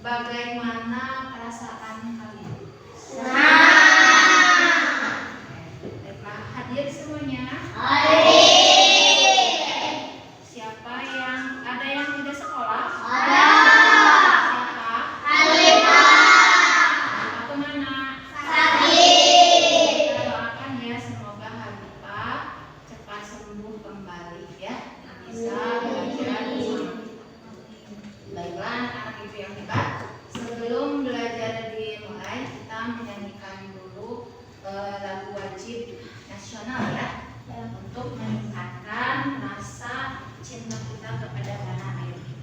Bagaimana perasaan kalian? Baiklah, hadir semuanya. Siapa yang ada yang tidak sekolah? Siapa? Halifah kemana? Kita doakan ya, semoga Halifah cepat sembuh kembali ya, bisa belajar bersama kita. Baiklah anak-anak ibu yang hebat, sebelum belajar dimulai kita menyanyikan dulu lagu wajib nasional ya, untuk meningkatkan rasa cinta kita kepada tanah air kita.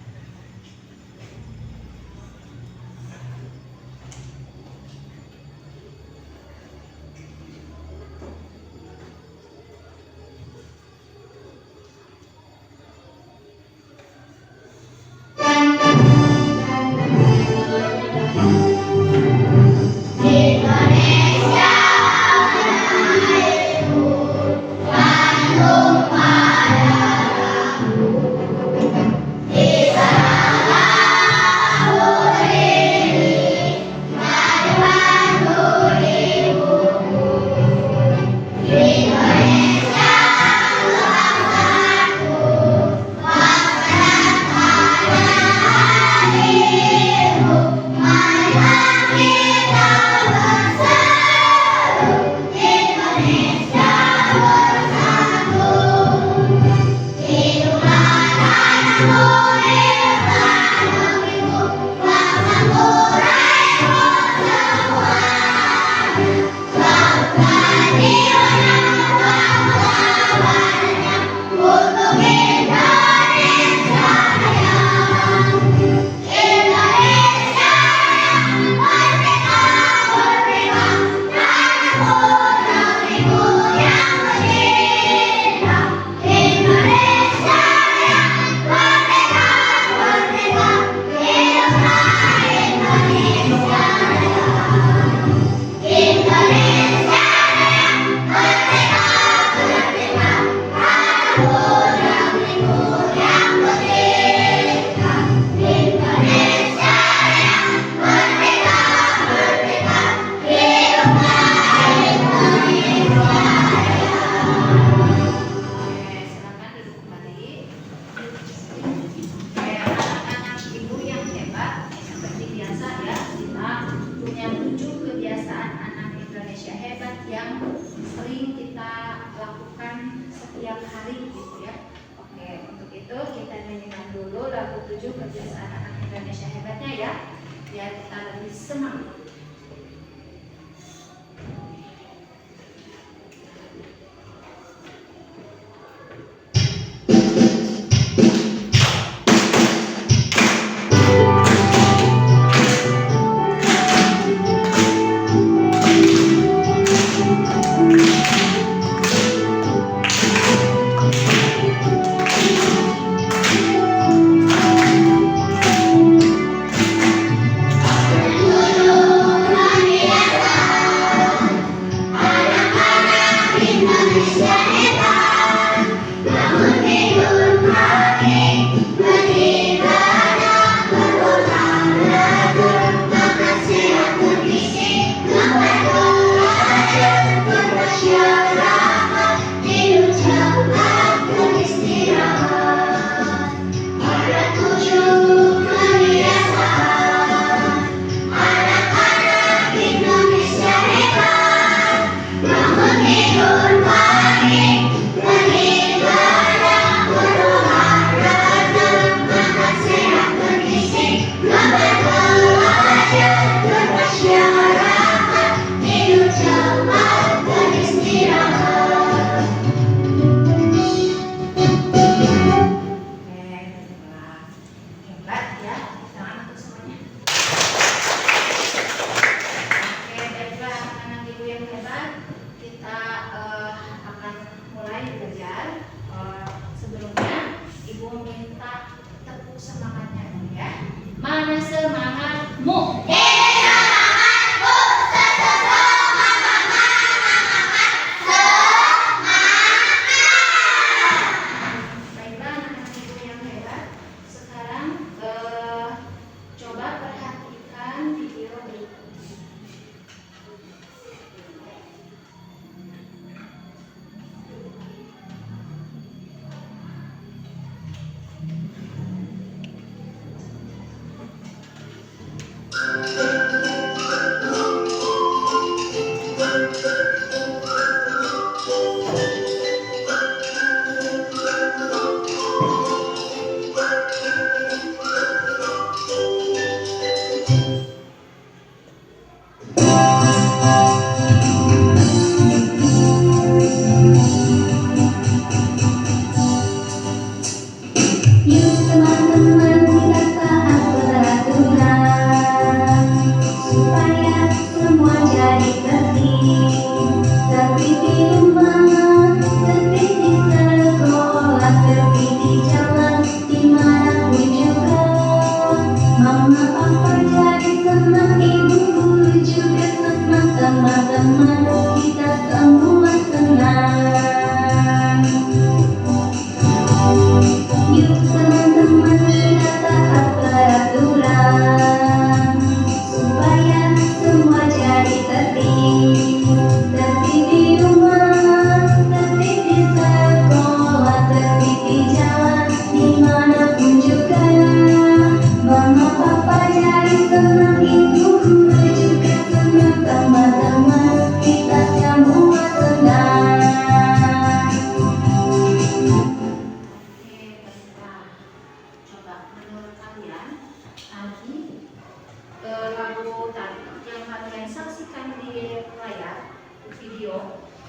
Kebiasaan anak Indonesia hebatnya ya, biar kita lebih semangat. Coba perhatikan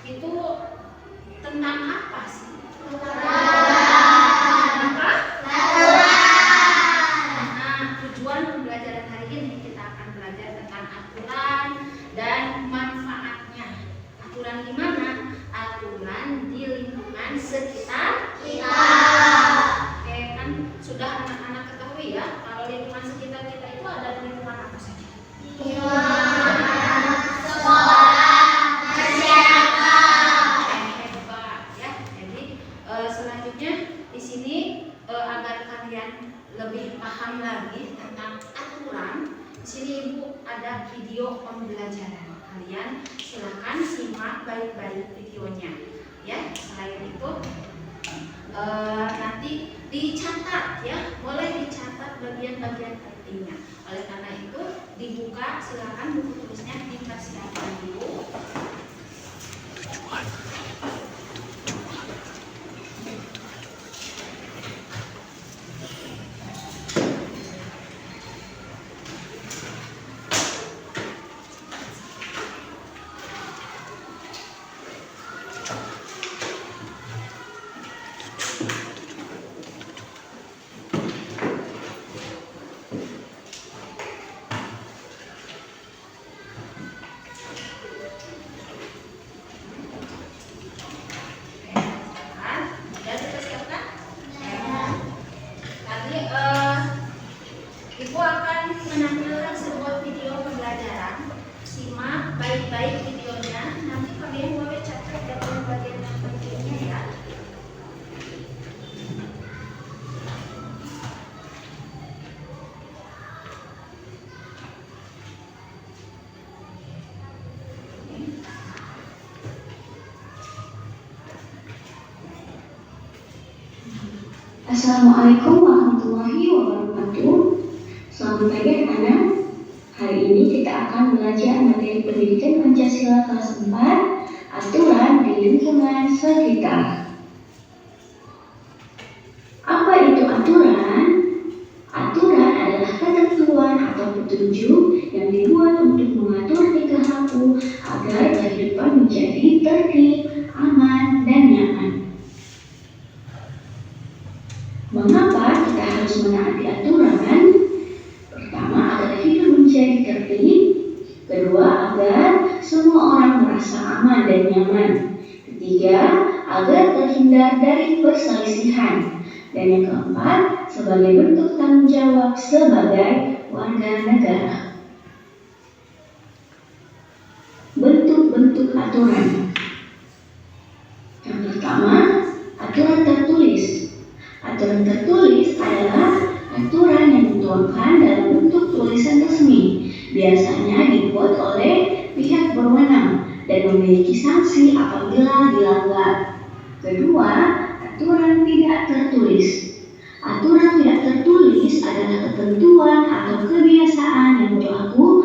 Itu tentang apa sih? Nah, tujuan pembelajaran hari ini kita akan belajar tentang aturan dan manfaatnya. Aturan di mana? Aturan di lingkungan sekitar kita. Oke, kan sudah anak-anak ketahui ya, kalau lingkungan sekitar kita itu ada lingkungan apa saja? Lebih paham lagi tentang aturan. Di sini Ibu ada video pembelajaran. Kalian silakan simak baik-baik videonya. Ya, selain itu nanti dicatat ya, boleh dicatat bagian-bagian pentingnya. Oleh karena itu dibuka, silakan buku tulisnya dipersiapkan dulu. Ibu akan menampilkan sebuah video pembelajaran. Simak baik-baik videonya. Nanti kalian boleh catat bagian-bagian yang pentingnya ya. Assalamualaikum warahmatullahi wabarakatuh. Selamat pagi anak-anak. Hari ini kita akan belajar materi pendidikan Pancasila kelas 4, aturan di lingkungan sekitar. Apa itu aturan? Aturan adalah ketentuan atau petunjuk yang dibuat untuk mengatur tingkah laku agar kehidupan menjadi tertib, aman, dan nyaman. Mengapa kita harus menaati aturan? Pertama, agar hidup menjadi tertib. Kedua, agar semua orang merasa aman dan nyaman. Ketiga, agar terhindar dari perselisihan. Dan yang keempat, sebagai bentuk tanggung jawab sebagai warga negara. Bentuk-bentuk aturan. Yang pertama, aturan tertulis. Aturan tertulis adalah aturan yang dituangkan dalam bentuk tulisan resmi, biasanya dibuat oleh pihak berwenang dan memiliki sanksi apabila dilanggar. Kedua, aturan tidak tertulis. Aturan tidak tertulis adalah ketentuan atau kebiasaan yang berlaku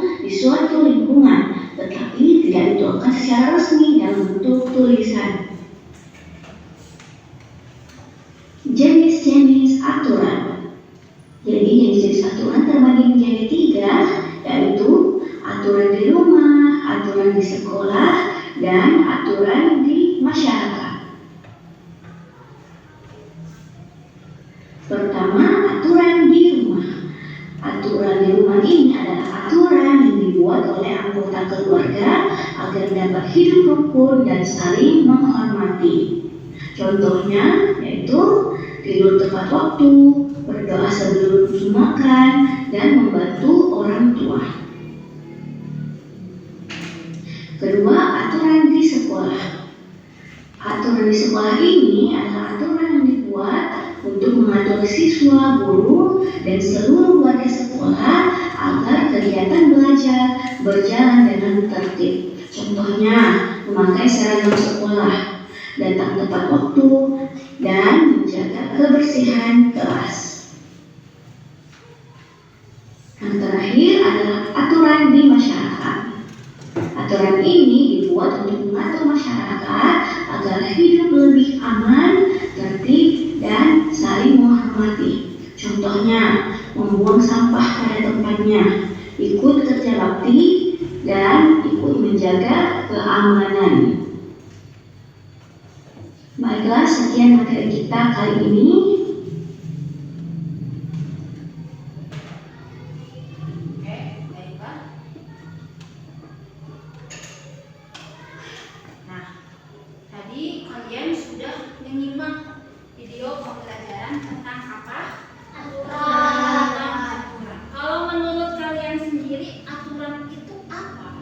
dibuat oleh anggota keluarga agar dapat hidup rukun dan saling menghormati. Contohnya yaitu tidur tepat waktu, berdoa sebelum makan, dan membantu orang tua. Kedua, aturan di sekolah. Aturan di sekolah ini adalah aturan yang dibuat untuk mengatur siswa, guru, dan seluruh warga sekolah agar kegiatan belajar berjalan dengan tertib. Contohnya, memakai seragam sekolah, datang tepat waktu, dan menjaga kebersihan kelas. Yang terakhir adalah aturan di masyarakat. Aturan ini dibuat untuk mengatur masyarakat agar hidup lebih aman, tertib, dan saling menghormati. Contohnya, membuang sampah pada tempatnya, ikut kerja bakti, dan ikut menjaga keamanan. Baiklah, sekian materi kita kali ini. Oke, baiklah. Nah, tadi kalian sudah menyimak video pembelajaran tentang apa? Aturan. Kalau menurut kalian sendiri, aturan itu apa?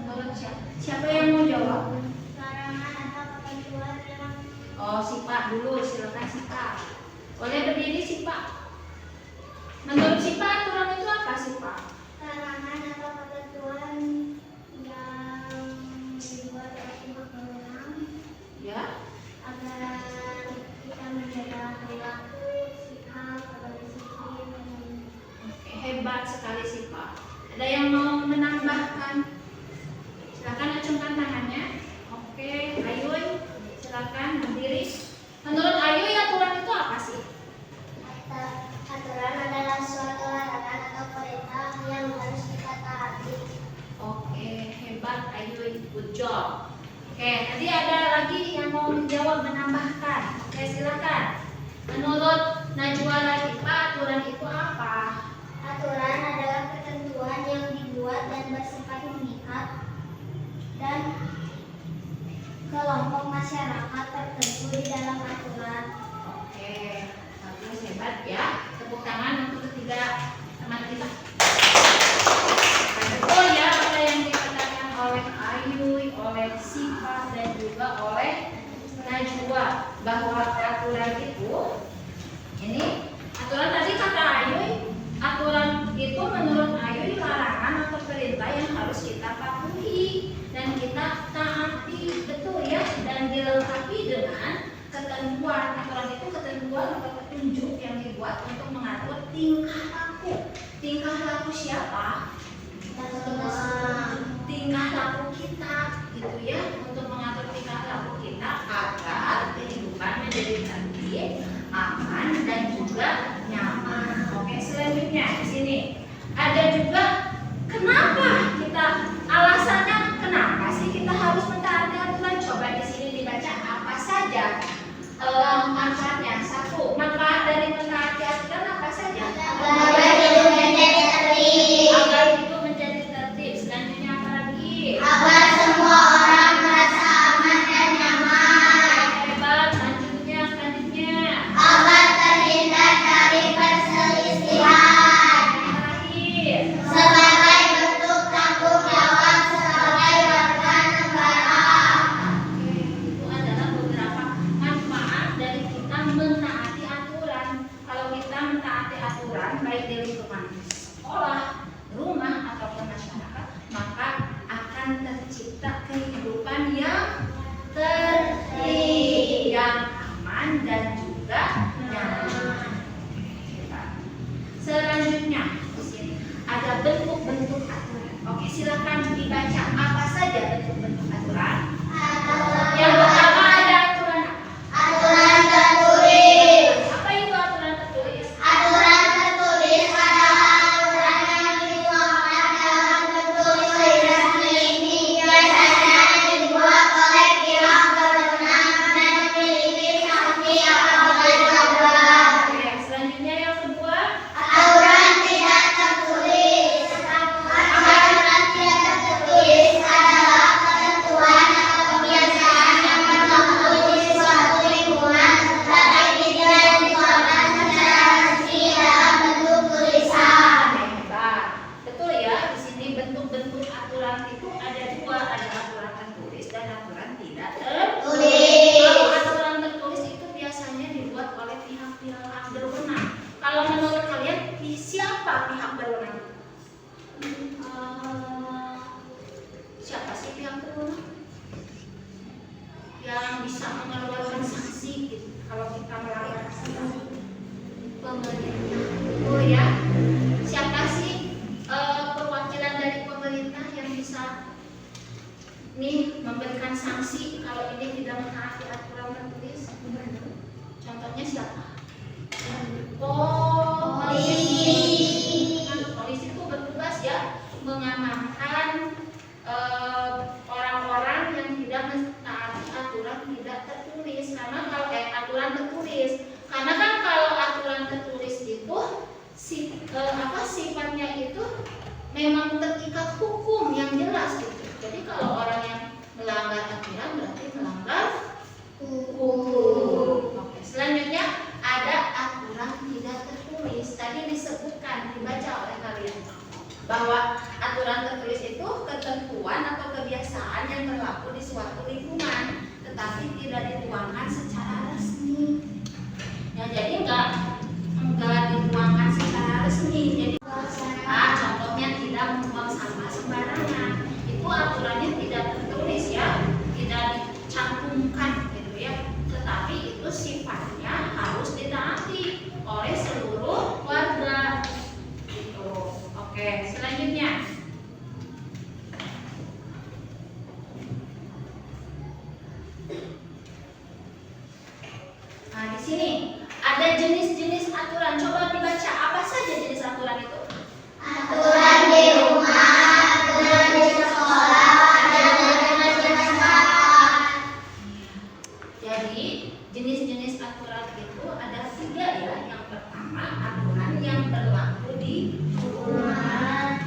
Menurut siapa? Siapa yang mau jawab? Oh, si Pak dulu, silakan si Pak. Boleh berdiri si Pak. Menurut si Pak, aturan itu apa sih Pak? Larangan atau ketentuan yang dibuat oleh undang-undang Ya. agar kita menjaga perilaku, sikap, berdisiplin. Oke, hebat sekali si Pak. Ada yang mau menambahkan? Silakan acungkan tangannya. Oke, Ayuy, silakan berdiri. Menurut Ayuy, aturan itu apa sih? Aturan adalah suatu larangan atau perintah yang harus kita taati. Oke, hebat Ayuy, good job. Oke, tadi ada lagi yang mau menjawab, menambahkan. Oke, silakan. Menurut Najwa lagi, Pak, aturan itu apa? Aturan adalah ketentuan yang dibuat dan bersifat mengikat dan kelompok masyarakat tertentu di dalam aturan. Oke, bagus, hebat ya. Tepuk tangan untuk ketiga teman kita. Oh ya, apa yang dikatakan oleh Ayuy, oleh Sipa, dan juga oleh Najwa, bahwa aturan itu, ini aturan tadi kata Ayuy, aturan itu menurut Ayuy larangan atau perintah yang harus kita patuhi dan kita taati, betul ya, dan dilengkapi dengan ketentuan. Aturan itu ketentuan atau petunjuk yang dibuat untuk mengatur tingkah laku. Tingkah laku siapa? Tingkah laku kita, gitu ya, untuk mengatur tingkah laku kita agar kehidupan menjadi tertib, aman, dan juga nyaman. Oke, selanjutnya di sini ada juga kenapa kita, alasannya kenapa sih kita harus mentaati aturan? Coba di sini dibaca apa saja manfaatnya. Satu, manfaat dari mentaati aturan apa saja? Agar hidup menjadi tertib. Agar hidup menjadi tertib. Selanjutnya apa lagi? Agar semua orang pihak berwenang? Siapa sih pihak berwenang? Yang bisa mengeluarkan sanksi gitu, kalau kita melanggar aturan? Pemerintah. Oh ya, siapa sih perwakilan dari pemerintah yang bisa nih memberikan sanksi kalau ini tidak mentaati aturan tertulis? Contohnya siapa? Polisi. Polisi itu bertugas ya mengamankan orang-orang yang tidak mentaati aturan tidak tertulis. Karena kalau aturan tertulis, karena kan kalau aturan tertulis itu sifatnya itu memang terikat hukum yang jelas gitu. Jadi kalau orang yang melanggar aturan berarti melanggar hukum. Oke, selanjutnya ada aturan tidak tertulis. Tadi disebutkan, dibaca oleh kalian bahwa aturan tertulis itu ketentuan atau kebiasaan yang berlaku di suatu lingkungan, tetapi tidak dituangkan secara resmi. Ya, jadi enggak dituangkan secara resmi. Jadi contohnya tidak membuang sampah sembarangan. Itu aturannya tidak tertulis ya, tidak dicantumkan gitu ya. Tetapi itu sifatnya harus ditaati oleh seluruh warga. Gitu. Oke, selanjutnya. Nah, di sini ada jenis-jenis aturan. Coba dibaca, apa saja jenis aturan itu? Aturan di rumah, aturan di sekolah, aturan di masyarakat. Jadi jenis-jenis aturan itu ada 3 ya. Yang pertama aturan yang berlaku di rumah.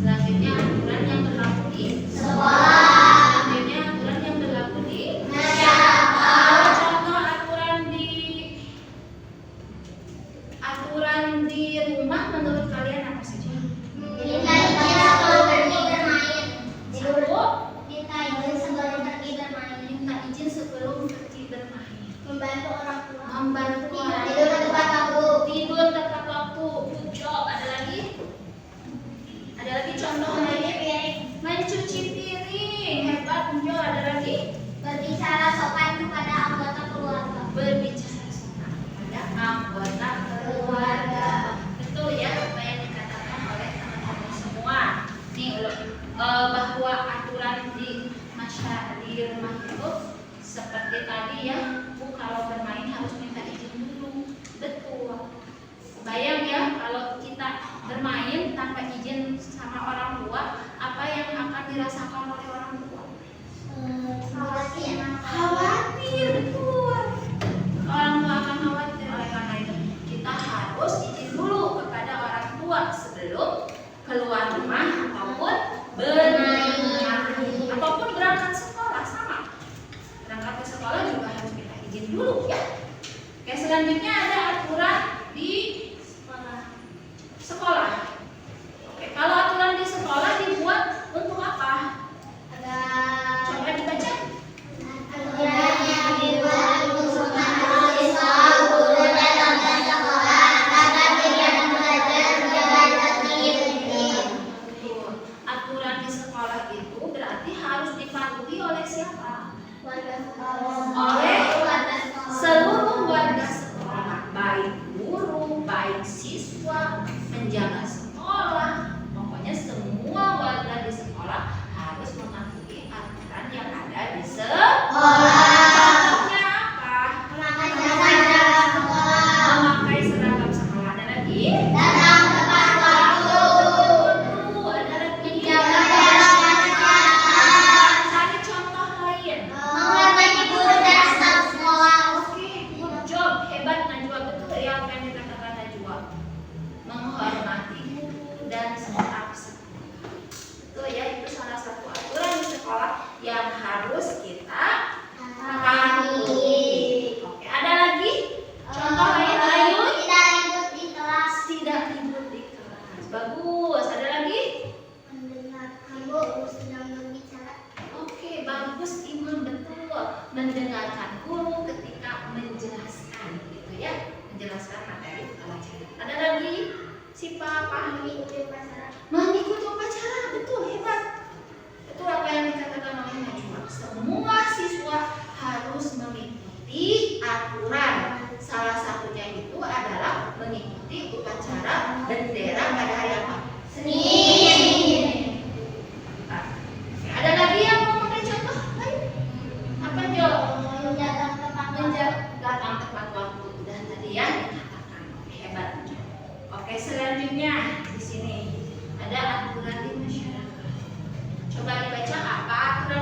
Selanjutnya aturan yang berlaku di Sekolah. Selanjutnya aturan yang berlaku di Masyarakat. Contoh aturan di rumah menurut kalian apa saja? Minta izin sebelum pergi bermain. Satu, Minta izin sebelum pergi bermain. minta izin sebelum pergi bermain. Membantu orang tua. Membantu orang Tidur di tempat waktu. tidur tepat waktu. Good job. Ada lagi? Ada lagi contoh lain? Mencuci piring. Hebat, Jo. Ada lagi? Berbicara sopan kepada anggota keluarga. Berbicara sopan kepada anggota keluarga. Betul ya apa yang dikatakan oleh teman-teman semua. Nih bahwa aturan di masyarakat di rumah itu seperti tadi ya, Bu, kalau bermain harus minta izin dulu. Betul. Bayang ya kalau kita bermain tanpa izin sama orang tua, apa yang akan dirasakan oleh orang tua? Khawatir, betul. Orang tua akan khawatir. Oleh karena itu kita harus izin dulu kepada orang tua sebelum keluar rumah ataupun bermain ataupun berangkat sekolah. Sama, berangkat ke sekolah juga harus kita izin dulu ya. Oke, selanjutnya ada aturan di sekolah. Oke, kalau aturan di sekolah dibuat untuk apa? Coba dibaca. Aturan yang dibuat untuk memahasiswa, guru, dan warga sekolah agar kegiatan belajar berjalan tertib. Aturan di sekolah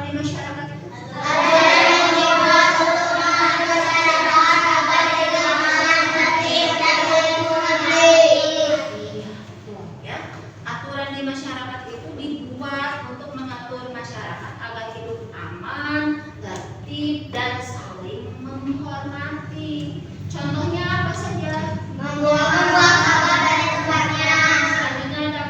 di masyarakat itu? Ya, aturan di masyarakat itu dibuat untuk mengatur masyarakat agar hidup aman, tertib, dan saling menghormati. Contohnya apa saja? Membuang sampah dari tempatnya. Selanjutnya ada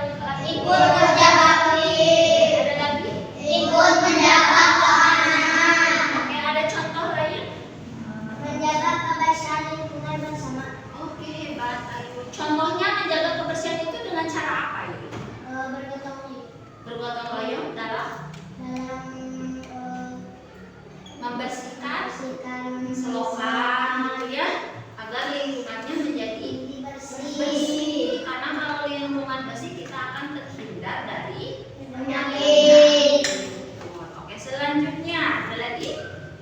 Ikut menjaga kebun. ada lagi. Ikut menjaga keamanan. Oke, ada contoh lain? Menjaga kebersihan lingkungan bersama. Oke, hebat Ayu. Contohnya menjaga kebersihan itu dengan cara apa Ayu? Bergotong royong Bergotong royong dalam dalam membersihkan membersihkan selokan gitu ya, agar lingkungannya menjadi bersih. bersih. Karena kalau lingkungan bersih kita akan terhindar dari Penyakit. Oke, selanjutnya ada lagi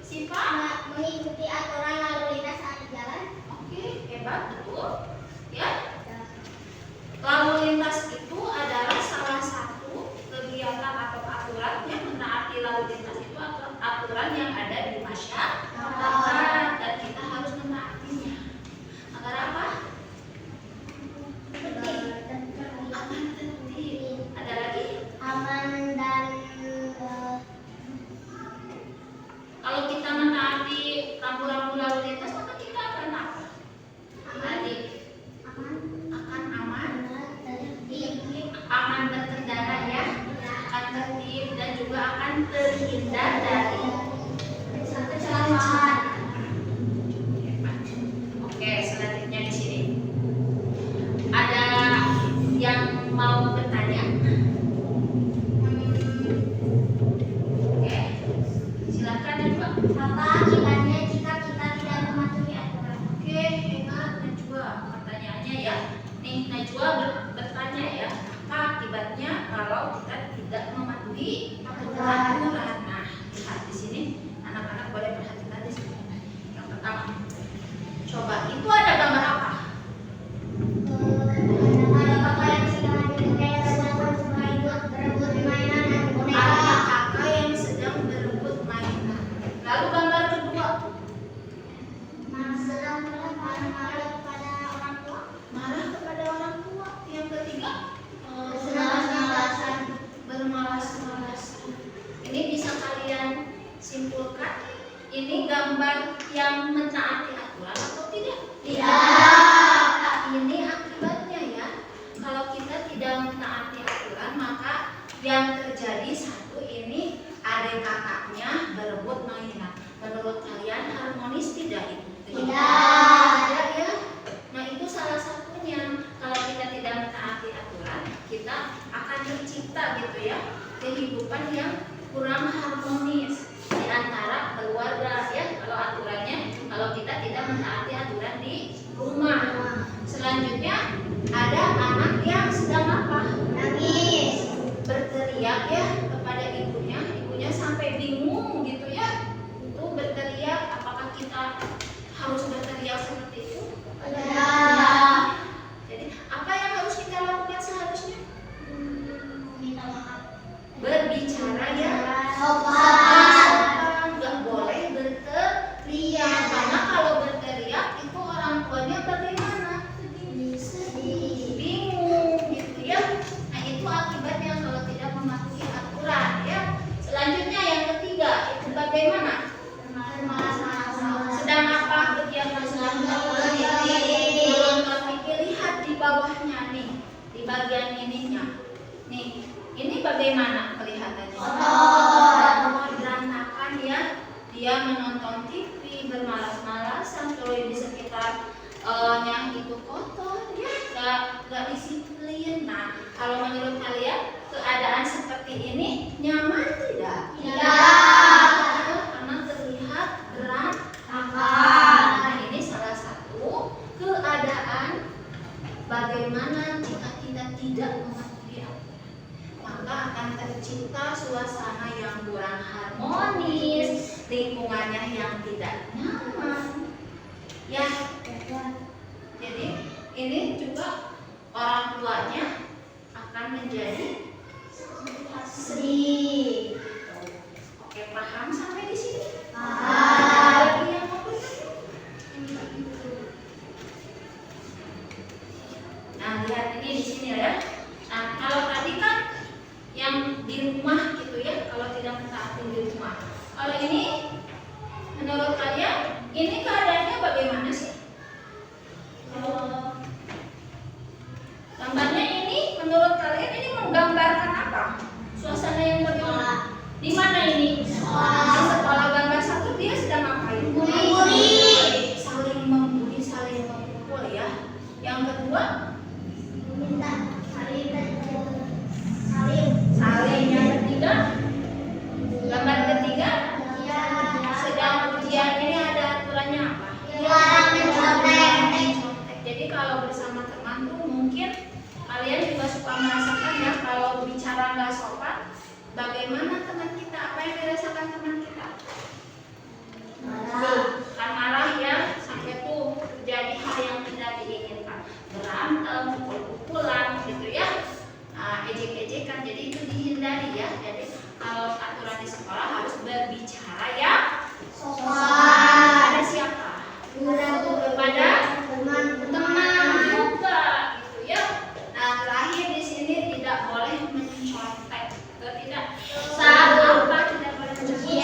Siva. Mengikuti aturan lalu lintas saat di jalan. Oke, hebat, betul. Ya, lalu lintas itu adalah salah satu kegiatan atau aturan yang menaati lalu lintas itu aturan yang ada di masyarakat dan kita harus menaatinya. Agar apa? Aman, tertib. Ada lagi? Aman dan Kalau kita menaati rambu-rambu lalu lintas maka kita akan apa? Adik akan aman, aman berkendara ya, akan tertib dan juga akan terhindar dari kecelakaan. Oke, selanjutnya di sini ada yang mau bertanya? Oke, silakan Najwa. apa akibatnya jika kita tidak mematuhi aturan? Oke, hebat Najwa. Pertanyaannya ya, nih Najwa bertanya ya, apa akibatnya kalau kita tidak mematuhi aturan? Nah, lihat di sini, anak-anak boleh perhatikan di sini. Yang pertama, coba itu ada gambar apa? Ada kakak yang sedang kayak berebut mainan dan Ada boneka. kakak yang sedang berebut mainan. Lalu gambar kedua, Sedang marah kepada orang tua. marah kepada orang tua. Yang ketiga, Malas-malasan. bermalas-malasan. Ini bisa kalian simpulkan, ini gambar yang menaati aturan atau tidak? Tidak. Ini akibatnya ya. Kalau kita tidak menaati aturan maka yang terjadi satu ini adik kakaknya berebut mainan. Menurut kalian harmonis tidak itu? Tidak ya. Nah itu salah satunya. Kalau kita tidak mentaati aturan, kita akan tercipta gitu ya kehidupan yang kurang harmonis di antara keluarga ya. Kalau aturannya, kalau kita tidak mentaati aturan di rumah. Selanjutnya ada anak yang sedang apa? Nangis. Berteriak ya kepada ibunya, ibunya sampai bingung gitu ya. Itu berteriak, apakah kita harus berteriak seperti itu? Tidak. Jadi apa yang harus kita lakukan seharusnya? Minta maaf. Berbicara ya. Sopan. Nggak boleh berteriak, karena kalau berteriak itu orang tuanya bagaimana? Sedih. Bingung gitu ya. Nah itu akibatnya kalau tidak mematuhi aturan ya. Selanjutnya yang ketiga itu bagaimana? Sedang apa kegiatan selanjutnya? Menonton TV. Lihat di bawahnya nih, di bagian ininya. Nih, ini bagaimana kelihatannya? Kotor, berantakan ya. Dia menonton TV bermalas-malasan, kalau di sekitar yang itu kotor ya, nggak disiplin. Nah, kalau menurut kalian keadaan seperti ini nyaman tidak? Karena terlihat berantakan. Nah, ini salah satu keadaan bagaimana jika kita tidak mematuhi aturan, maka akan tercipta suasana yang kurang harmonis, lingkungannya yang tidak nyaman. Ya, jadi ini juga orang tuanya akan menjadi sedih. Oke, paham sampai di sini? Paham. Lagi yang mau bertanya? Nah, lihat ini di sini ya. Nah, kalau tadi kan yang di rumah gitu ya, kalau tidak mentaati di rumah. Kalau ini, menurut kalian, ini keadaannya bagaimana sih? Gambarnya ini, menurut kalian ini menggambarkan apa? Suasana yang bagaimana? Di mana ini? Di sekolah. Gambar satu dia sedang ngapain? Membuli. Saling membuli, saling memukul ya. Yang kedua, Minta saling. saling. Yang ketiga, gambar ketiga, sedang ujian. Ini ada aturannya apa? Dilarang mencontek. Contek. Jadi kalau bersama teman tuh mungkin kalian juga suka merasakan ya, kalau bicara nggak sopan, bagaimana teman kita? Apa yang dirasakan teman kita? Kan marah ya, sampai tuh terjadi hal yang tidak diinginkan, berantem, pukul-pukulan gitu ya. Nah, ejek-ejekan, jadi itu dihindari ya. Jadi kalau aturan di sekolah harus berbicara ya pada siapa? Kepada teman juga gitu ya. Nah, terakhir di sini tidak boleh mencontek. Atau tidak? Saat apa tidak boleh mencontek?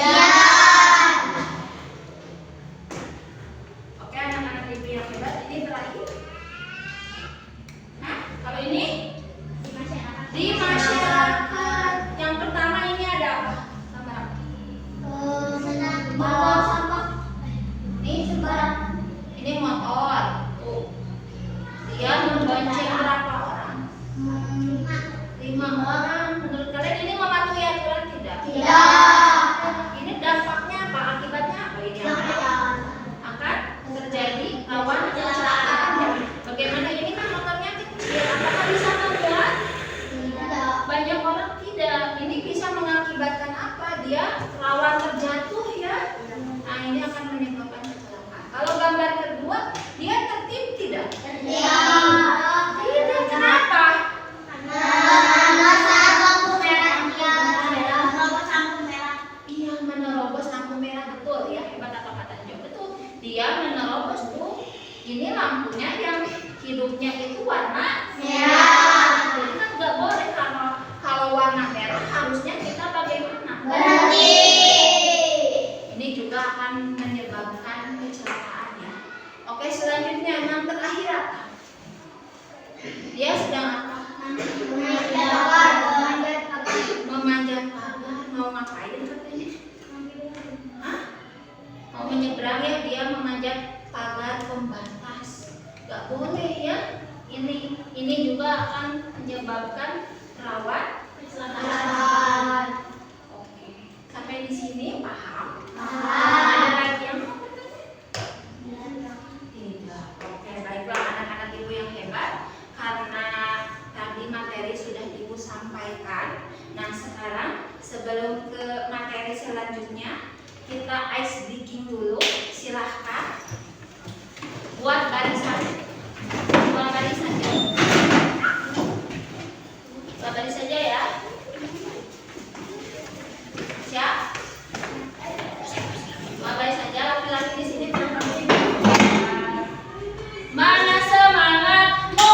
Oke, anak-anak ibu yang hebat, ini terakhir. Nah, kalau ini di masyarakat. Yang pertama ini ada apa? Gambar apa? Bawa sampah. Ini motor. Tuh. Dia membonceng berapa orang? 5 orang. Menurut kalian ini mematuhi aturan tidak? Ini dampaknya apa? Akibatnya apa ini? Akan terjadi rawan kecelakaan. Bagaimana ini kan motornya kecil? Apakah bisa membuat banyak orang? Tidak. Ini bisa mengakibatkan apa? Dia rawan terjatuh ya. Nah, ini akan menyebabkan kecelakaan. Kalau gambar kedua, dia tertib tidak? Tidak. Kenapa? Iya, menerobos lampu merah, betul ya. Hebat apa kata Jo? Betul. Dia menerobos tuh. Ini lampunya yang hidupnya itu warna merah. Jadi kan nggak boleh, kalau warna merah harusnya kita bagaimana? Berhenti. Ini juga akan menyebabkan kecelakaan ya. Oke, selanjutnya yang terakhir apa? Dia sedang apa? Memanjat pagar. Mau ngapain katanya? Hah? Mau menyeberang ya, dia memanjat pagar pembatas. Gak boleh ya. Ini juga akan menyebabkan rawan kecelakaan. Oke, sampai di sini paham? Ada lagi yang mau bertanya? Tidak. Oke, baiklah anak-anak ibu yang hebat. Karena tadi materi sudah ibu sampaikan. Nah, sekarang sebelum ke materi selanjutnya, kita ice breaking dulu. Silahkan buat barisan. Buat barisan ya. Buat baris saja ya. Siap? Buat baris saja, laki-laki di sini perempuan di sini. Mana semangatmu?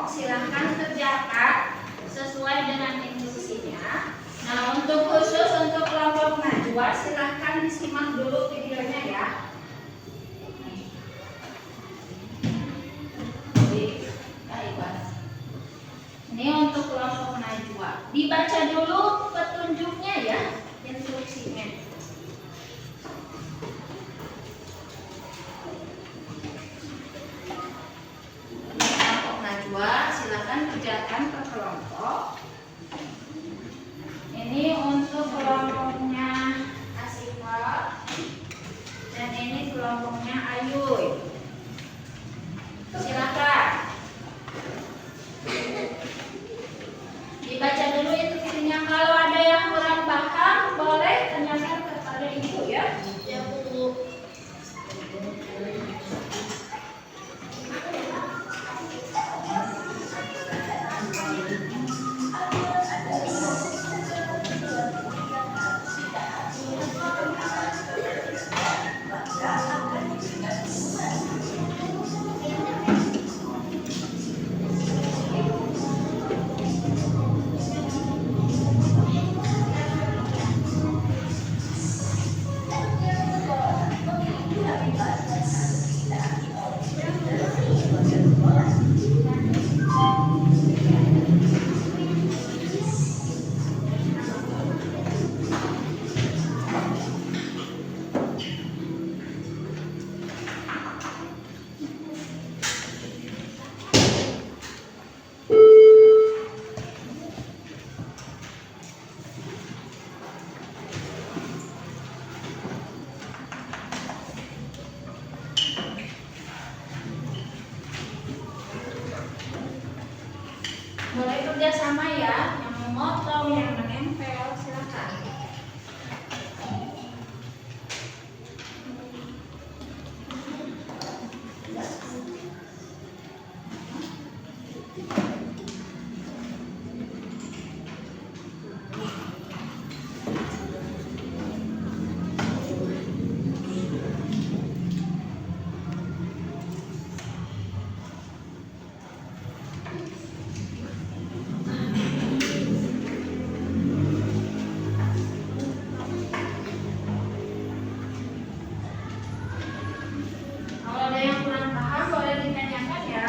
kelompok, silahkan kerjakan sesuai dengan instruksinya. Nah, untuk khusus untuk kelompok Najwa, silahkan disimak dulu videonya ya. Ini untuk kelompok Najwa. Dibaca dulu petunjuknya ya, instruksinya. Kelompok Najwa, silakan kerjakan per kelompok. Ini untuk kelompoknya Asifa dan ini kelompoknya Ayuy. Silakan dibaca dulu instruksinya. Kalau ada yang kurang paham, boleh tanyakan kepada ibu ya. Ya, Bu. Boleh kerja sama ya, yang memotong, yang menempel, silakan. Kalau ada yang kurang paham, boleh ditanyakan ya.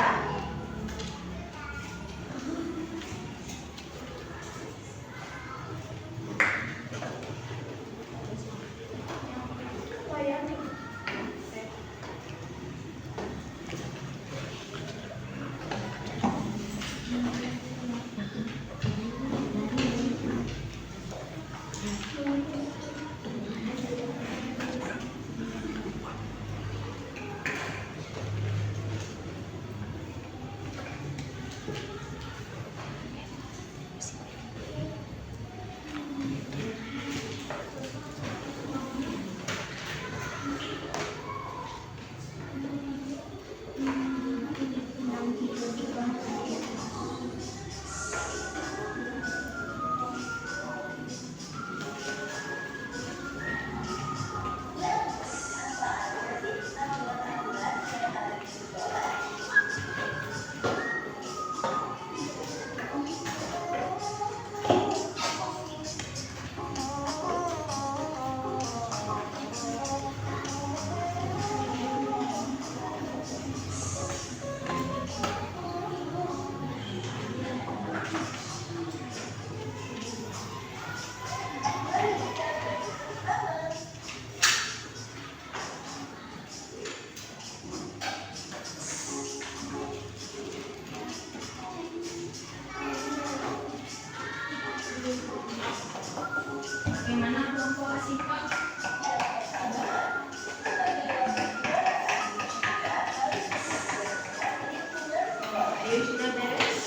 Bagaimana kelompok Asifa? Ayo sudah beres?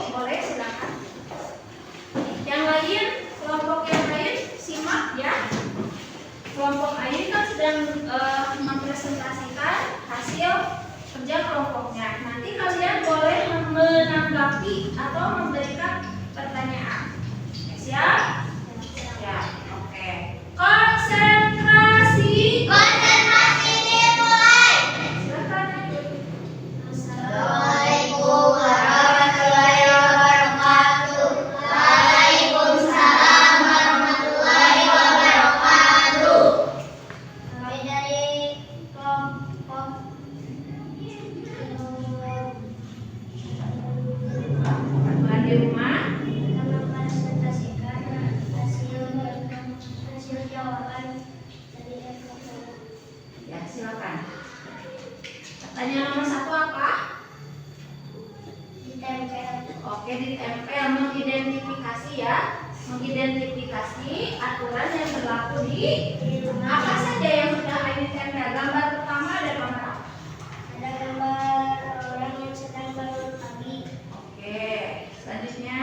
boleh silakan. Yang lain, kelompok yang lain simak ya. Kelompok A ini kan sedang mempresentasikan hasil kerja kelompoknya. Nanti kalian boleh menanggapi atau memberikan pertanyaan. Siap? Ya, oke. Konsentrasi. Konsentrasi dimulai. Silakan. Assalamualaikum warahmatullahi wabarakatuh. Waalaikumsalam warahmatullahi wabarakatuh. Kami dari kelompok Aturan di rumah. akan mempresentasikan hasil jawaban dari FKP. Ya, silakan. Pertanyaan nomor 1 apa? Ditempel. Oke, ditempel, mengidentifikasi ya. Mengidentifikasi aturan yang berlaku di apa saja yang sudah Aini tempel. Gambar pertama ada gambar apa? Ada gambar orang yang sedang bangun pagi. Oke, selanjutnya.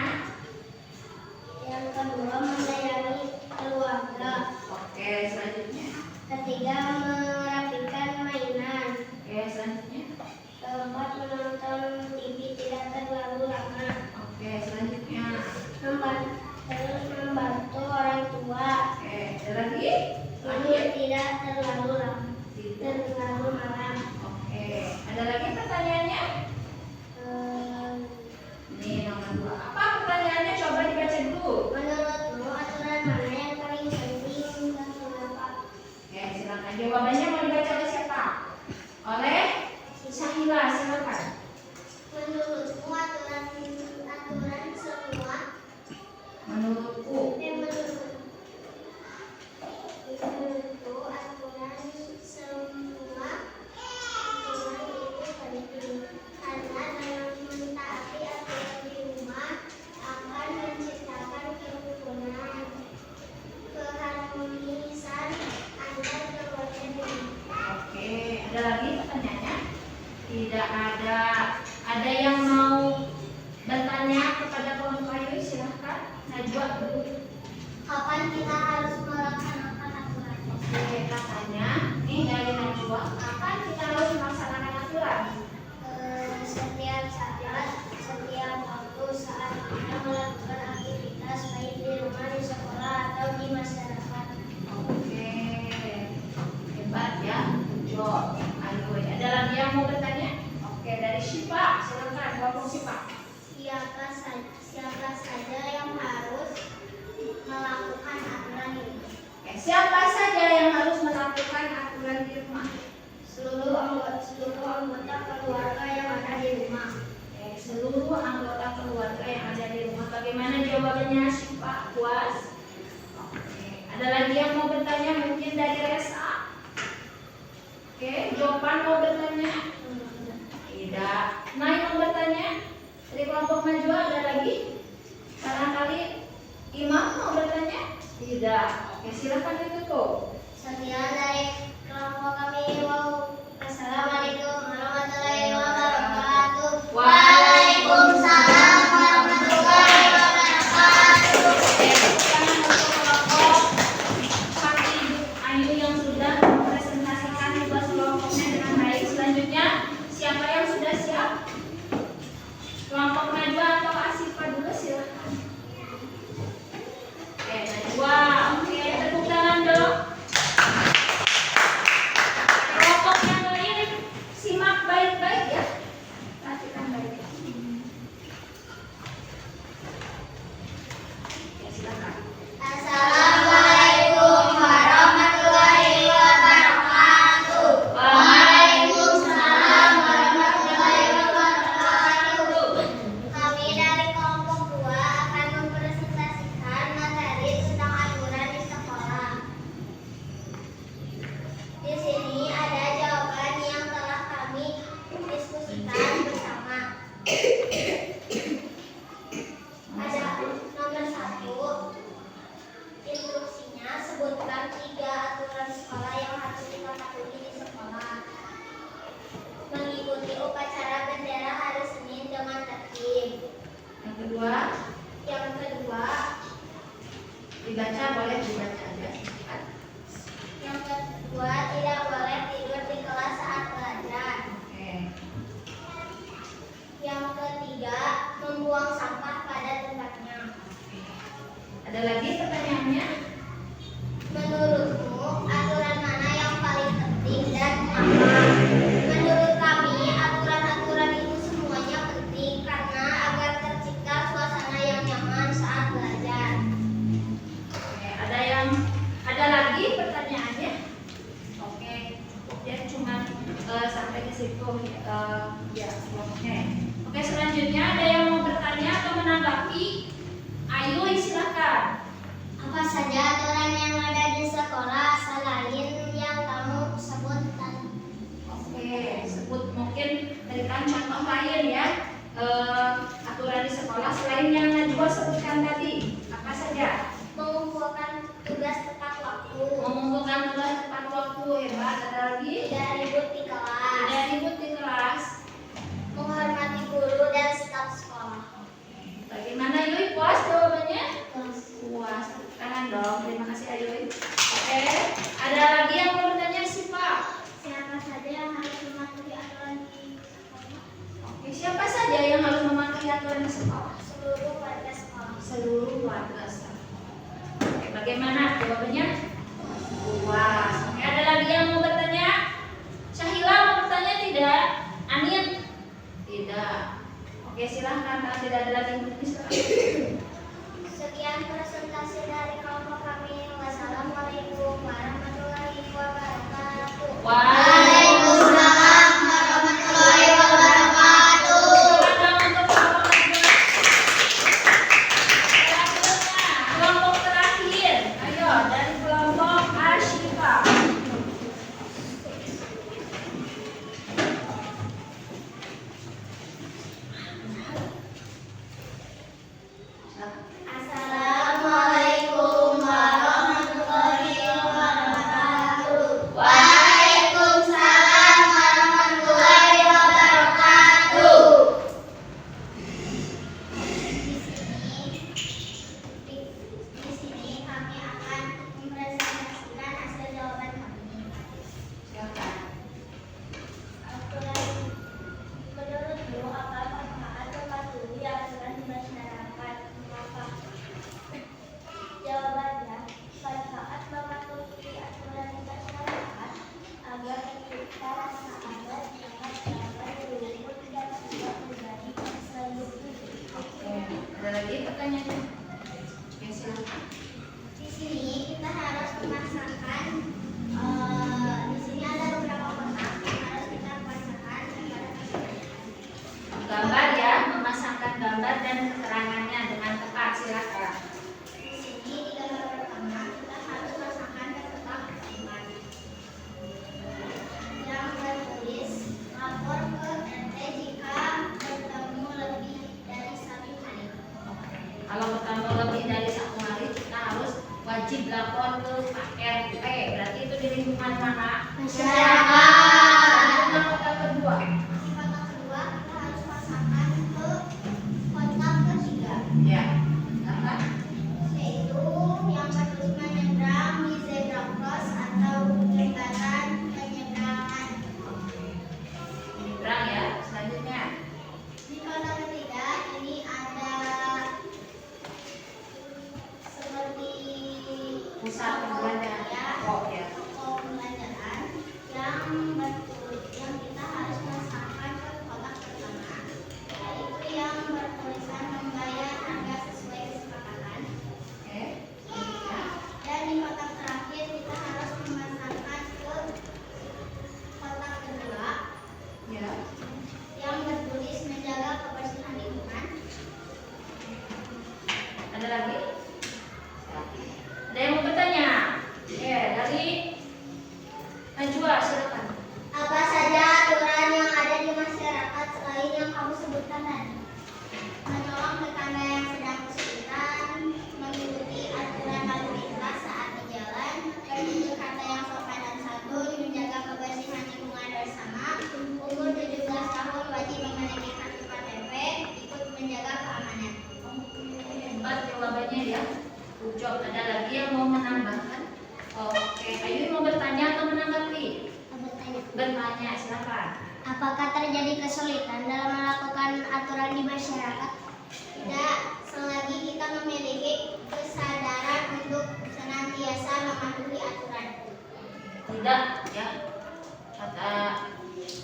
Yang kedua menyayangi keluarga. Oke, selanjutnya. Ketiga merapikan mainan. Oke, selanjutnya. Keempat menonton TV tidak terlalu lama. Oke, selanjutnya. Terus membantu orang tua. Oke, ada lagi? Tidur Lanjut. tidak terlalu lama. Tidur. Terlalu malam. Oke, ada lagi pertanyaannya? Eh, Ini nomor 2. Apa pertanyaannya? Coba dibaca dulu. Menurutmu aturan mana yang paling penting dan mengapa? Oke, silakan. Jawabannya mau dibaca oleh siapa? Oleh Sahila, silakan. Menurutmu aturan semua Menurutku. menurutku aturan semua aturan itu penting karena dengan mentaati aturan di rumah akan menciptakan kerukunan, keharmonisan antar keluarga di rumah. Oke, ada lagi pertanyaannya? Tidak ada. Ada yang mau bertanya kepada kelompok Ayu? Silahkan. Najwa dulu. Kapan kita harus melaksanakan aturan? Oke, katanya nih dari Najwa. Kapan kita harus melaksanakan aturan? Setiap saat, setiap waktu saat kita melakukan aktivitas baik di rumah, di sekolah atau di masyarakat. Oke, hebat ya. Jo, Ayu. Ada lagi yang mau bertanya? Oke, dari Syifa. Silakan, kelompok Syifa. Siapa saja yang harus melakukan aturan ini? Oke, siapa saja yang harus melakukan aturan di rumah? Seluruh anggota keluarga yang ada di rumah. Oke, seluruh anggota keluarga yang ada di rumah. Bagaimana jawabannya, Syifa? Puas? Oke, ada lagi yang mau bertanya? Mungkin dari Resa. Oke, jawaban mau bertanya? Tidak. Naik mau bertanya? Dari kelompok Najwa ada lagi? Barangkali Imam mau bertanya? Tidak. Oke, silakan ditutup. Sekian dari kelompok kami. Assalamualaikum warahmatullahi wabarakatuh. Waalaikumsalam warahmatullahi wabarakatuh. Oke, sekarang untuk kelompok Fakti Ibu Ayu yang sudah mempresentasikan tugas kelompoknya dengan baik. Selanjutnya, siapa yang sudah siap? Kelompok Najwa atau membuang sampah pada tempatnya. Ada lagi pertanyaannya? Menurutmu, aturan mana yang paling penting dan mengapa? Menurut kami, aturan-aturan itu semuanya penting karena agar tercipta suasana yang nyaman saat belajar. Oke, ada lagi pertanyaannya? Oke, ya cuma sampai ke situ ya. Oke, selanjutnya ada yang mau bertanya atau menanggapi? Ayo silakan. Apa saja aturan yang ada di sekolah selain yang kamu sebutkan? Oke, sebut mungkin berikan contoh lain ya. Aturan di sekolah selain yang Najwa sebutkan tadi. Apa saja? Mengumpulkan tugas tepat waktu, Mengumpulkan tugas tepat waktu, hebat. Ada lagi? tidak ribut di kelas, Tidak ribut di kelas. menghormati guru dan staf sekolah. Bagaimana Yui? Puas jawabannya? Puas. Kanan dong. Terima kasih Ayui. Oke. Ada lagi yang mau bertanya Siva? Siapa saja yang harus mematuhi aturan di sekolah? Oke. Siapa saja yang harus mematuhi aturan di sekolah? Seluruh warga sekolah. Seluruh warga sekolah. Oke. Bagaimana jawabannya? Puas. Oke. Ada lagi yang mau bertanya? Syahila mau bertanya tidak? Anin? Tidak. Oke, silahkan. Kalau tidak ada lagi yang bertanya silahkan. Sekian presentasi dari kelompok kami. Wassalamualaikum warahmatullahi wabarakatuh. Waalaikumsalam warahmatullahi wabarakatuh. Silakan untuk kelompok selanjutnya. Kelompok terakhir. Ayo dari kelompok Ashifa. Assalamualaikum warahmatullahi wabarakatuh. Waalaikumsalam warahmatullahi wabarakatuh. Di sini kami akan mempresentasikan hasil jawaban kami. Silakan. Aturan menurutmu apa manfaat mematuhi aturan di masyarakat? Mengapa? Jawabannya, manfaat mematuhi aturan di masyarakat agar tercipta rasa aman, nyaman, damai, rukun, dan tidak terjadi keseluruhan. Oke. Ada lagi pertanyaannya? Oke, silakan. Di sini kita harus memasangkan. Di sini ada beberapa kotak yang harus kita pasangkan kepada keseluruhan. Gambar ya, memasangkan gambar dan keterangannya dengan tepat. Silakan. Di sini di gambar pertama kita harus pasangkan ke kotak teman yang tertulis lapor ke RT jika bertemu lebih dari 1 hari. Kalau bertambah lebih dari 1 hari, kita harus wajib lapor ke Pak RT. Berarti itu di lingkungan mana? Masyarakat. Lingkungan kota kedua. Di kotak kedua kita harus pasangkan ke kotak ketiga, Ya. Apa? yaitu yang bertulis menyeberang di zebra cross atau jembatan penyeberangan. Nyebrang ya. Selanjutnya. Di kotak ketiga ini ada seperti Pusat perbelanjaan. ya, Oh ya. toko pembelanjaan yang kita harus pasangkan ke kotak pertama, yaitu yang bertulisan membayar harga sesuai kesepakatan. Oke. Selanjutnya. Dan di kotak terakhir kita harus memasangkan ke kotak kedua Ya. yang bertulis menjaga kebersihan lingkungan. Ada lagi? Ada yang mau bertanya? Ya, dari Najwa, silakan. Apa saja aturan yang ada di masyarakat selain yang kamu sebutkan tadi? Menolong tetangga yang sedang kesulitan, mengikuti aturan lalu lintas saat di jalan, bertutur kata yang sopan dan santun, menjaga kebersihan lingkungan bersama, umur 17 tahun wajib memiliki kartu KTP, ikut menjaga keamanan. Hebat jawabannya ya. Good job. Ada lagi yang mau menambahkan? Oke, Ayu mau bertanya atau menanggapi? Bertanya, silakan. Apakah terjadi kesulitan dalam melakukan aturan di masyarakat? tidak ya. Kata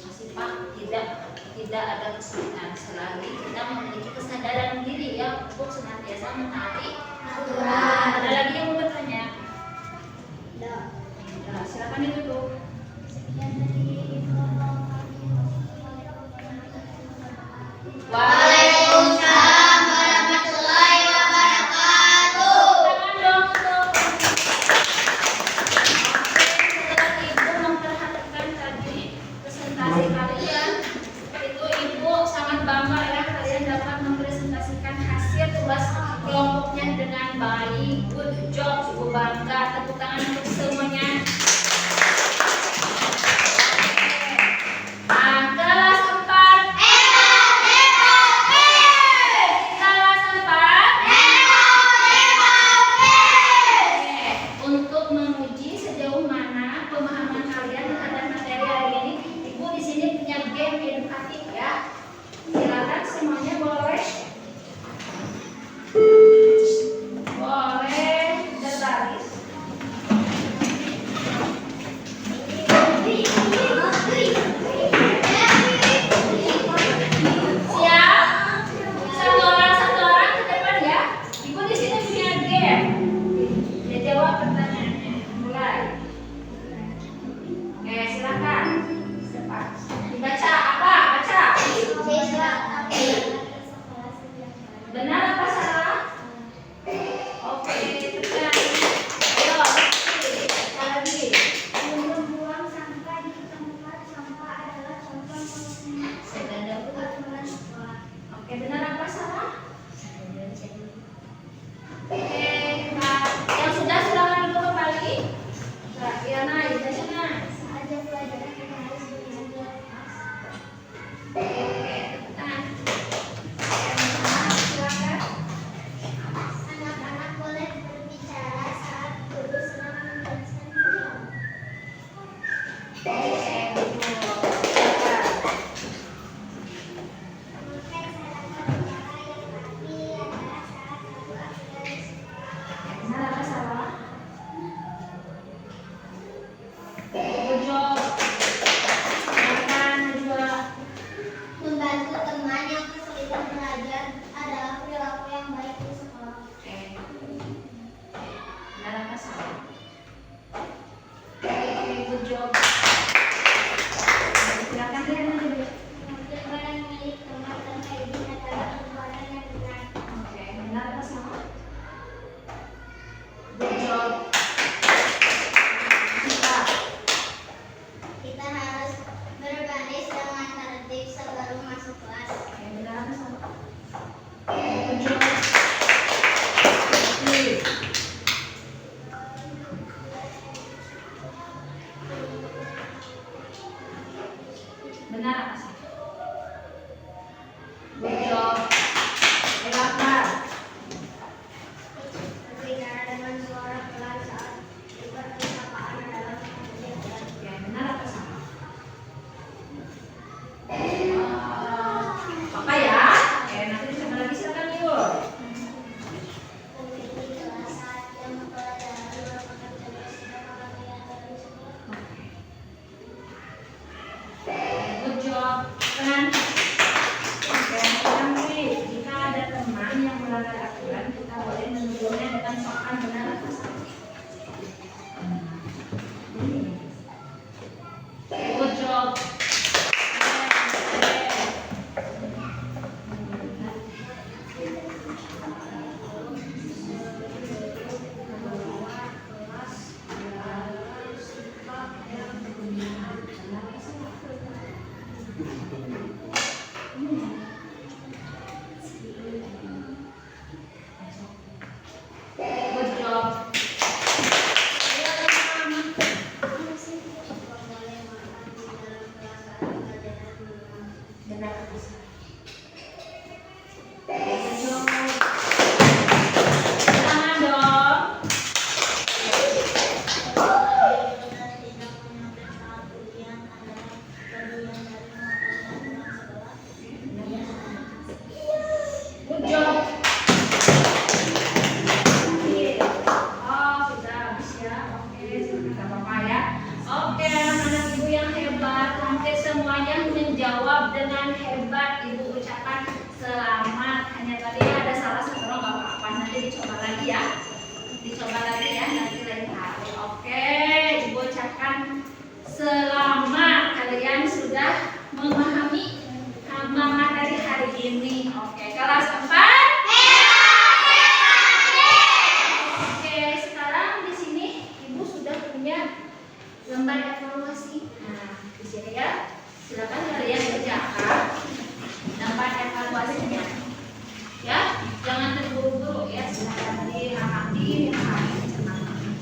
masih Pak, tidak ada kesulitan selagi kita memiliki kesadaran diri ya untuk senantiasa mentaati aturan. Ada lagi yang mau bertanya? Nah, silakan ditutup. Sekian dari Waalaikumsalam warahmatullahi wabarakatuh. Tangan dong untuk. Setelah Ibu memperhatikan tadi presentasi kalian, itu Ibu sangat bangga ya kalian dapat mempresentasikan hasil tugas kelompoknya dengan baik. Good job, Ibu bangga. Tepuk tangan untuk semuanya. Kelas 4 kelas 4 untuk menguji sejauh mana pemahaman kalian terhadap materi hari ini, Ibu di sini punya game edukatif ya. Silakan semuanya boleh berbaris. dicoba lagi ya. Dicoba lagi ya nanti lain hari. Oke, Ibu ucapkan selamat kalian sudah memahami materi hari ini. Oke, kelas 4. Oke, sekarang di sini Ibu sudah punya lembar evaluasi. Nah, di sini ya. Silakan kalian kerjakan lembar evaluasinya. Ya, jangan terburu-buru ya. Silakan dirahmati, dicermati.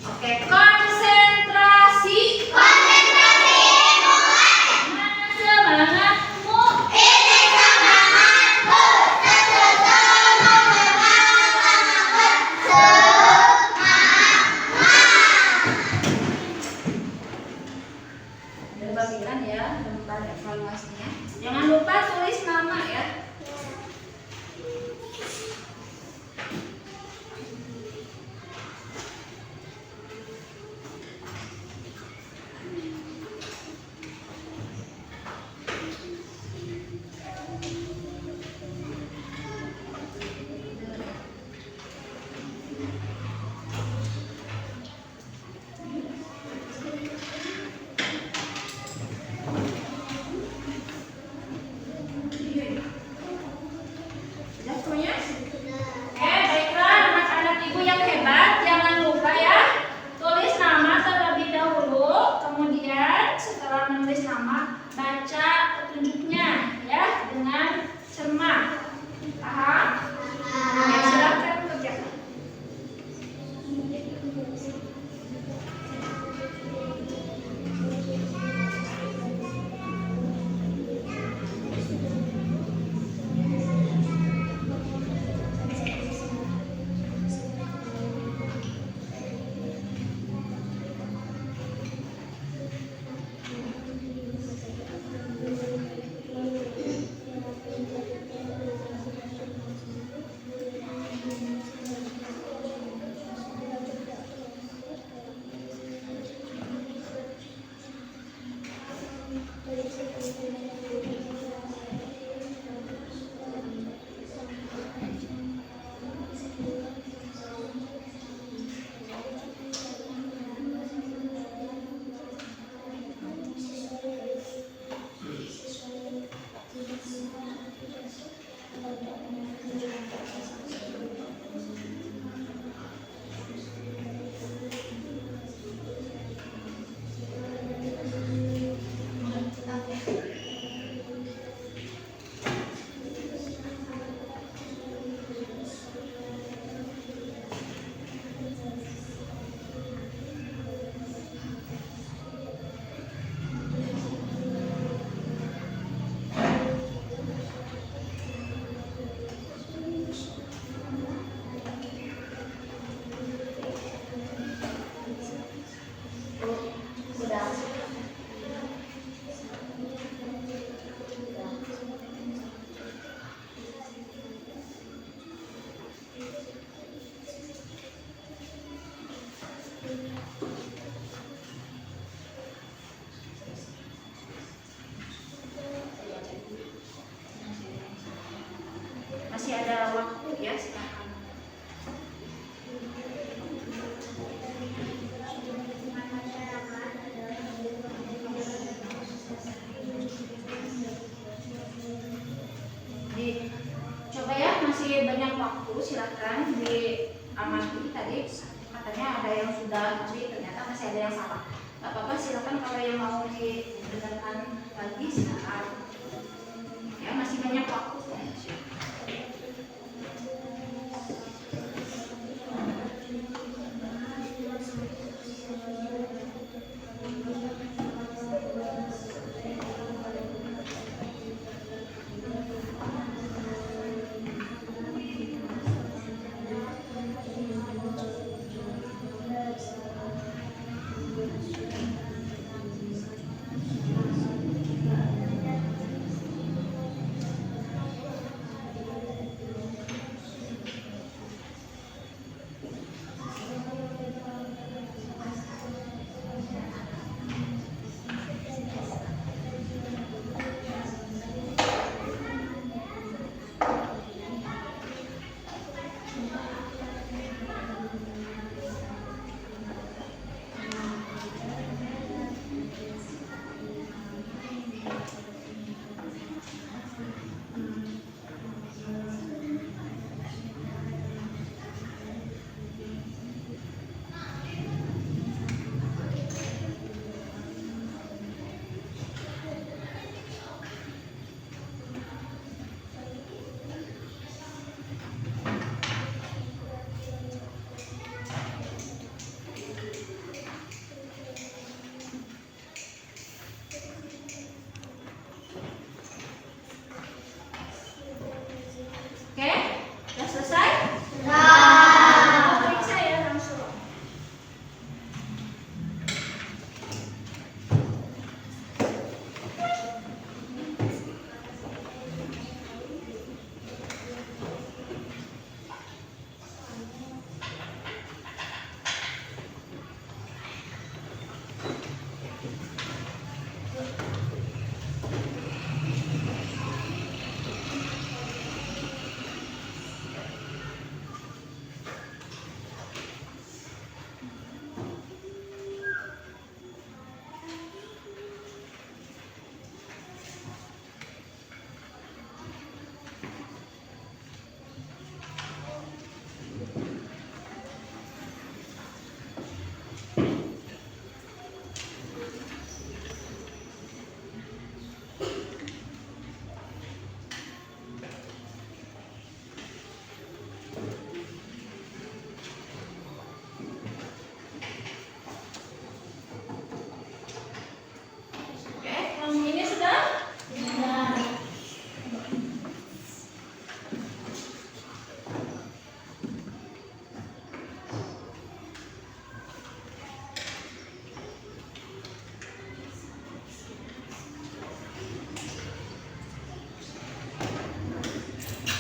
Oke, konsentrasi. Konsentrasi. Mana semangatmu? Ini semangatku. Ada bagian ya lembar evaluasinya. Jangan lupa tulis nama ya. Sudah semuanya? Baiklah anak-anak Ibu yang hebat, jangan lupa ya tulis nama terlebih dahulu, kemudian setelah menulis nama baca petunjuknya ya dengan cermat. Paham? Ya, silakan kerjakan. Masih ada waktu ya, silakan. Coba ya, masih banyak waktu, silakan diamati. Tadi katanya ada yang sudah, tapi ternyata masih ada yang salah. Gak apa-apa, silakan kalau yang mau didengarkan lagi silakan. Ya, masih banyak waktu.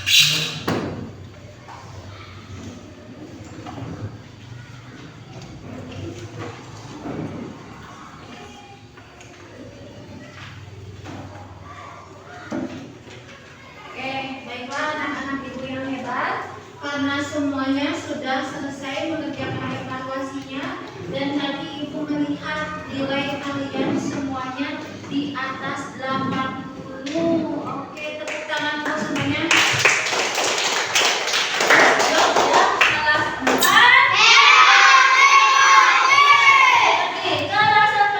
Oke, baiklah anak-anak ibu yang hebat. Karena semuanya sudah selesai mengerjakan evaluasinya dan tadi ibu melihat nilai kalian semuanya di atas 80. Oke, tepuk tangan untuk semuanya. Yuk, ya, kelas 4. Oke, kelas 4.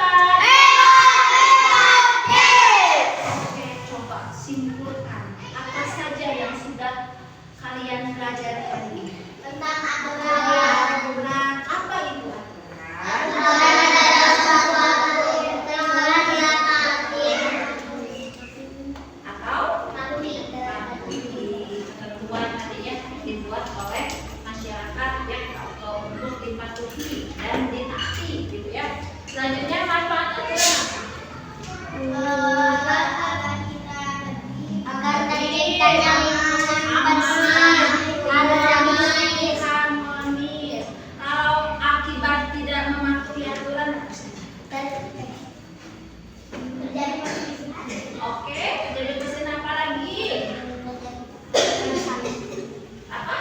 Oke, coba simpulkan apa saja yang sudah kalian pelajari hari ini. Tentang aturan. Aturan, apa itu aturan? Atau ketentuan tadinya dibuat oleh masyarakat yang untuk dipatuhi dan ditaati gitu ya. Selanjutnya manfaat aturan apa? Agar kita Harmonis. Kalau akibat tidak mematuhi aturan, oke, jadi pesan apa lagi? Apa?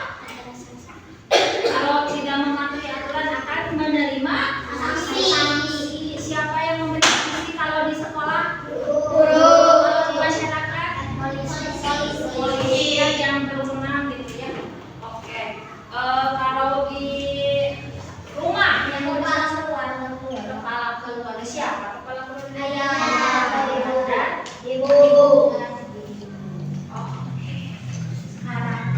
Kalau tidak mematuhi aturan akan menerima sanksi. Siapa yang memberi sanksi kalau di sekolah? Kalau di masyarakat? Polisi yang berwenang gitu ya. Oke. Kalau di rumah yang kepala keluarga siapa? Kepala keluarga Ibu. Oke. Sekarang,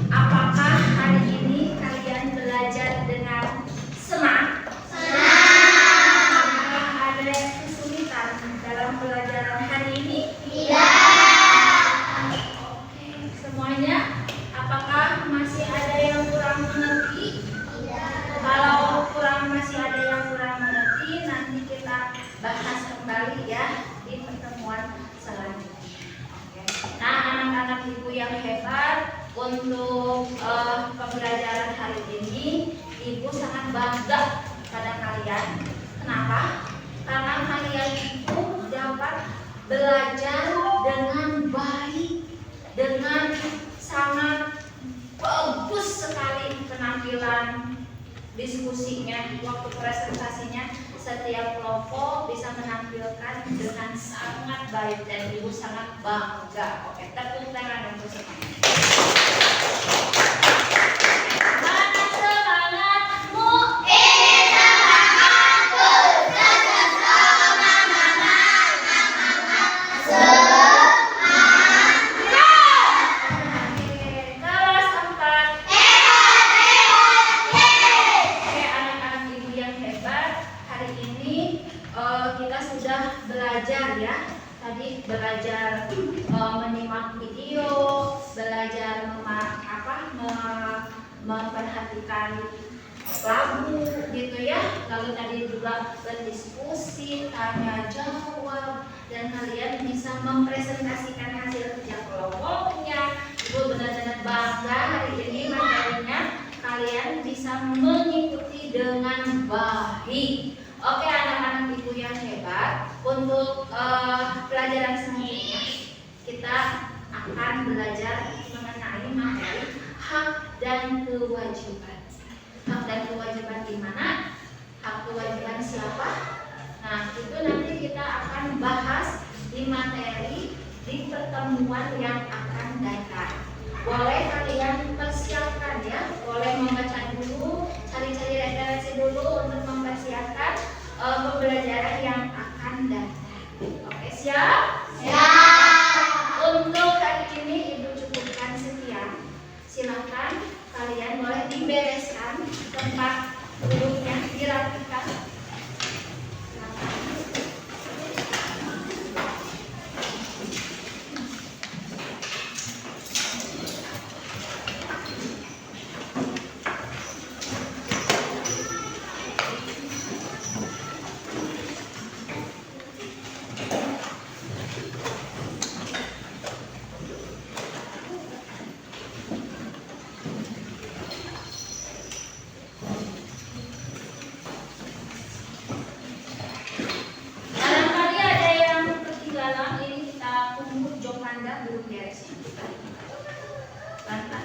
apakah hari ini kalian belajar dengan senang? Apakah ada kesulitan dalam pelajaran hari ini? Oke, semuanya. Apakah masih ada yang kurang mengerti? Kalau masih ada yang kurang mengerti, nanti kita bahas kembali ya di pertemuan selanjutnya. Oke. Nah, anak-anak ibu yang hebat, untuk pembelajaran hari ini, ibu sangat bangga pada kalian. Kenapa? Karena kalian itu dapat belajar dengan baik, dengan sangat bagus sekali penampilan diskusinya, waktu presentasinya setiap kelompok bisa menampilkan dengan sangat baik dan ibu sangat bangga. Oke, tepuk tangan untuk semuanya. Semangat, semangatmu. Kelas 4. Oke, anak-anak ibu yang hebat, hari ini kita sudah belajar ya. Tadi belajar menyimak video, belajar memperhatikan lagu gitu ya. Lalu tadi juga berdiskusi, tanya jawab, dan kalian bisa mempresentasikan hasil kerja kelompoknya. Ibu benar-benar bangga hari ini materinya kalian bisa mengikuti dengan baik. Oke, anak-anak ibu yang hebat, untuk pelajaran selanjutnya kita akan belajar mengenai materi hak dan kewajiban. Hak dan kewajiban di mana? Hak kewajiban siapa? Nah, itu nanti kita akan bahas di materi di pertemuan yang akan datang. Boleh kalian persiapkan ya, boleh membaca dulu, cari-cari referensi dulu untuk mempersiapkan pembelajaran yang akan datang. Oke, siap? Untuk hari ini ibu cukupkan sekian. Silakan kalian boleh dibereskan tempat duduknya, dirapikan.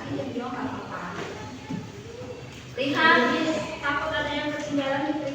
nanti juga nggak apa-apa. Lihat, takut ada yang ketinggalan di